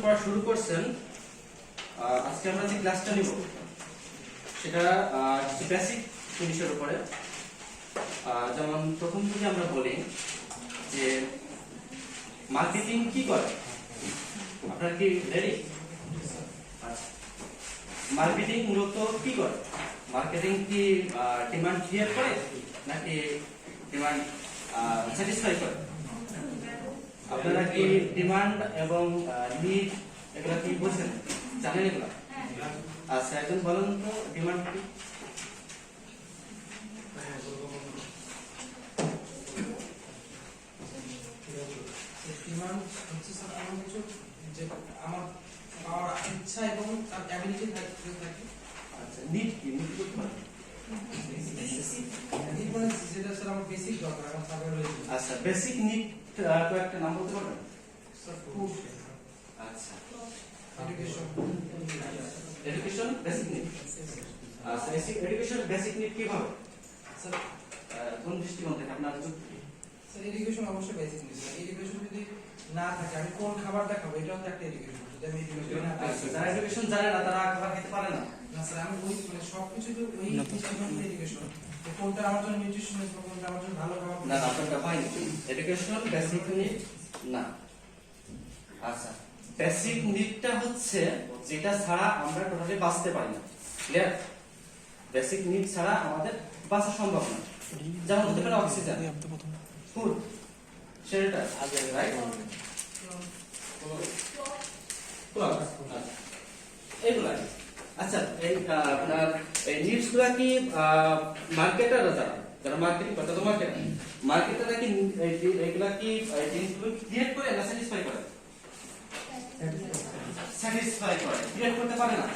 পড়া শুরু করছেন। আজকে আমরা যে ক্লাসটা নিব সেটা বেসিক জিনিসের উপরে। যেমন প্রথম থেকে আমরা বলি যে মার্কেটিং কি করে। আপনারা কি রেডি? আচ্ছা, মার্কেটিং মূলত কি করে? মার্কেটিং কি ডিমান্ড ক্রিয়েট করে নাকি ডিমান্ড স্যাটিসফাই করে? আপনারা কি ডিমান্ড এবং নিড এগুলা কি বুঝেন, জানেন এগুলা? আচ্ছা, একজন বলেন তো ডিমান্ড কি? ডিমান্ড হচ্ছে স্যার এমন কিছু যে আমার পাওয়ার ইচ্ছা এবং তার অ্যাবিলিটি থাকে। আচ্ছা, নিড কি? নিড করতে পারেন? নিড মানে যেটা স্যার আমার বেসিক দরকার এখন সার্ভার রয়েছে। আচ্ছা, বেসিক নিড কয়েকটা নাম বলতে পারবেন? স্যার ফুড, আচ্ছা, এডুকেশন, এডুকেশন বেসিক নিড। আচ্ছা, এডুকেশন বেসিক নিড কিভাবে? স্যার কোন দৃষ্টিকোণ থেকে আপনার যুক্তি? স্যার এডুকেশন অবশ্যই বেসিক নিড। স্যার এডুকেশন যদি না থাকে আমি কোন খাবারটা খাবো এটাও তো একটা এডুকেশন। যদি আমি এডুকেশন না পাই, আচ্ছা, যারা এডুকেশন জানে না তারা খাবার খেতে পারে না। না স্যার আমি ওই মানে সবকিছু তো ওই হিসাবে এডুকেশন, তো কোনটা আমার জন্য নিউট্রিশনাল বা কোনটা আমার জন্য ভালো খাবার। না, আপনারটা হয়নি। এডুকেশন বেসিক নিড না। আচ্ছা, বেসিক নিডটা হচ্ছে যেটা ছাড়া আমরা টোটালি বাঁচতে পারি না। ক্লিয়ার? বেসিক নিড ছাড়া আমাদের বাঁচা সম্ভব না। যেমন হতে পারে অক্সিজেন, ফুড, শেল্টার, রাইট? এইগুলা। আচ্ছা, এই আপনার এই নিডস গুলা কি মার্কেটাররা যারা মার্কেটিং করে তাদের মার্কেটাররা কি এইগুলা কি জিনিসগুলো ক্রিয়েট করে না স্যাটিসফাই করে? স্যাটিসফাই করে, ক্রিয়েট করতে পারে না।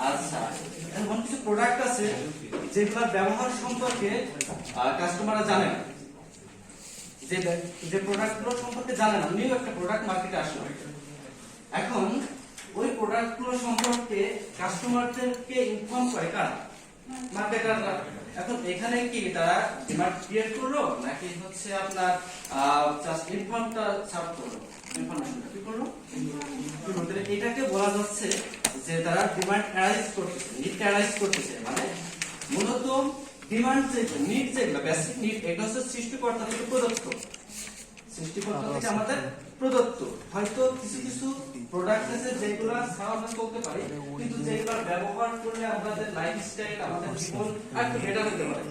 আচ্ছা, এমন কিছু প্রোডাক্ট আছে যেগুলোর ব্যবহার সম্পর্কে কাস্টমাররা জানে না। যে প্রোডাক্টগুলো সম্পর্কে জানে না, নিউ একটা প্রোডাক্ট মার্কেটে আসলো, এখন ওই প্রোডাক্টগুলো সম্পর্কে কাস্টমারদেরকে ইনফর্ম করে কারা? মার্কেটাররা। এখন এখানে কি তারা ডিমান্ড ক্রিয়েট করলো নাকি হচ্ছে আপনার জাস্ট ইনফর্মটা সার্ভ করলো? ইনফরমেশনটা কি করলো? এটাকে বলা যাচ্ছে যে তারা ডিমান্ড অ্যানালাইজ করতেছে, নিড অ্যানালাইজ করতেছে। মানে মূলত ডিমান্ড যে নিড, যেগুলো বেসিক নিড, এটা হচ্ছে সৃষ্টিকর্তা থেকে প্রদত্ত। সৃষ্টিকর্তা থেকে আমাদের প্রদত্ত। হয়তো কিছু কিছু প্রোডাক্ট আছে যেগুলো ছাড়া আমরা চলতে পারি, কিন্তু যেগুলো ব্যবহার করলে আমাদের লাইফস্টাইল, আমাদের জীবন একটু বেটার হতে পারে।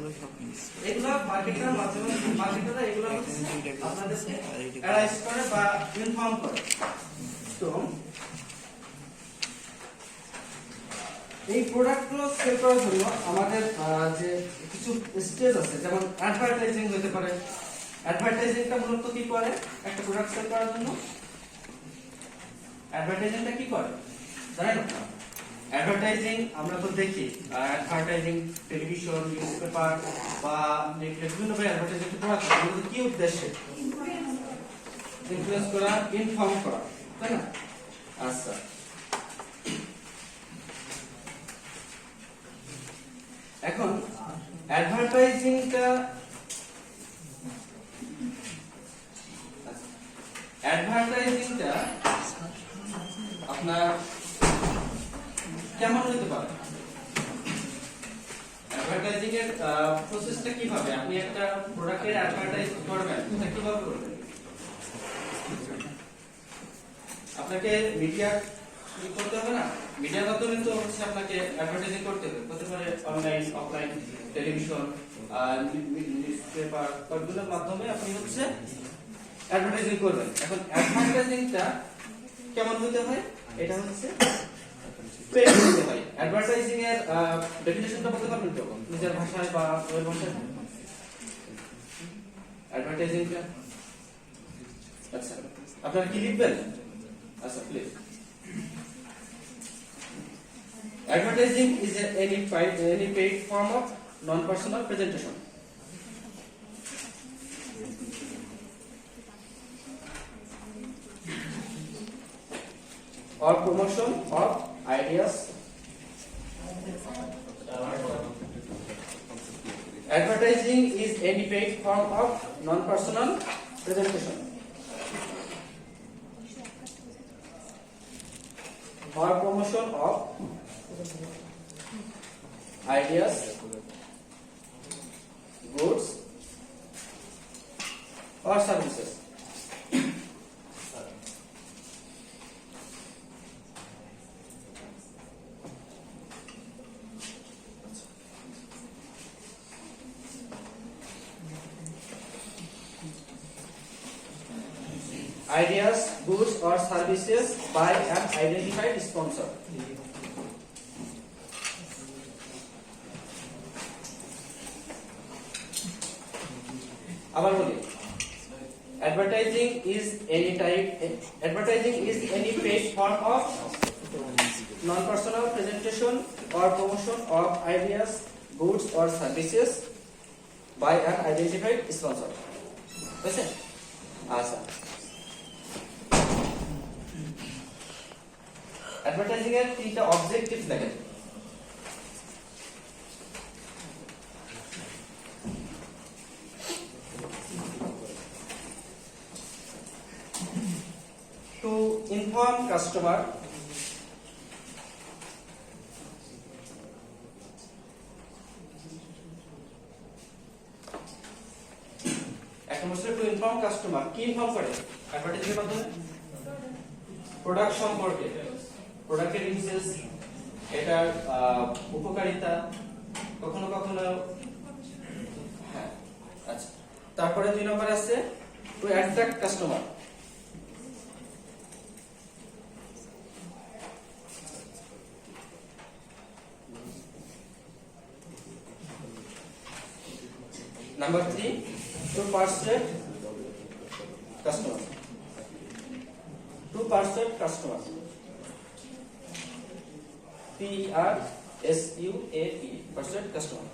এগুলো মার্কেটের মাধ্যমে মার্কেটাররা এগুলো হচ্ছে আপনাদেরকে অ্যানালাইজ করে বা ইনফর্ম করে। তো এই প্রোডাক্টগুলো সেল করার জন্য আমাদের যে কিছু স্টেজ আছে, যেমন অ্যাডভার্টাইজিং হতে পারে। অ্যাডভার্টাইজিংটা মূলত কি করে? একটা প্রোডাক্ট সেল করার জন্য অ্যাডভার্টাইজিংটা কি করে জানেন আপনারা? অ্যাডভার্টাইজিং আমরা তো দেখি, অ্যাডভার্টাইজিং টেলিভিশন, নিউজপেপার বা বিভিন্ন ভাবে অ্যাডভার্টাইজিং করা হয়। এগুলো কি উদ্দেশ্যে? ইনফ্লুয়েন্স করা, ইনফর্ম করা, তাই না? আচ্ছা, এখন অ্যাডভার্টাইজিংটা আপনার কেমন হতে পারে? অ্যাডভার্টাইজিং এর প্রসেসটা কিভাবে? আপনি একটা প্রোডাক্টের অ্যাডভার্টাইজ করবেন, এটা কিভাবে করবেন? আপনাকে মিডিয়া করতে হবে না? মিডিয়ার মাধ্যমে তো হচ্ছে আপনাকে অ্যাডভার্টাইজিং করতে হবে। হতে পারে অনলাইন, অফলাইন, টেলিভিশন, নিউজপেপার, সবগুলোর মাধ্যমে আপনি হচ্ছে অ্যাডভার্টাইজিং করবেন। এখন অ্যাডভার্টাইজিংটা কেমন হতে হয়? এটা হচ্ছে পেইড হতে হয়। অ্যাডভার্টাইজিং এর ডেফিনিশনটা বলতে পারবেন তো নিজের ভাষায় বা ওই ভাষায়? অ্যাডভার্টাইজিংটা আচ্ছা, আপনারা কি লিখবেন? আচ্ছা, please. Advertising is any paid form of non-personal presentation or promotion of ideas. Advertising is any paid form of non-personal presentation. or promotion of ideas, goods or services. Ideas, goods or services by an identified sponsor. আবার বলি, advertising is any paid form of non-personal presentation or promotion of ideas, goods or services by an identified sponsor. বুঝছেন? আচ্ছা, advertising এর তিনটা objective লেখেন। To inform customer to inform customer, কি inform করে advertising এর মাধ্যমে? প্রোডাক্ট সম্পর্কে, প্রোডাক্টের ইউজেস, এটার উপকারিতা, কখনো কখনো, হ্যাঁ আচ্ছা। তারপরে 2 নম্বর আছে two attract customer. Number 3, to persuade customer. To persuade customer. PERSUADE, persuade customer.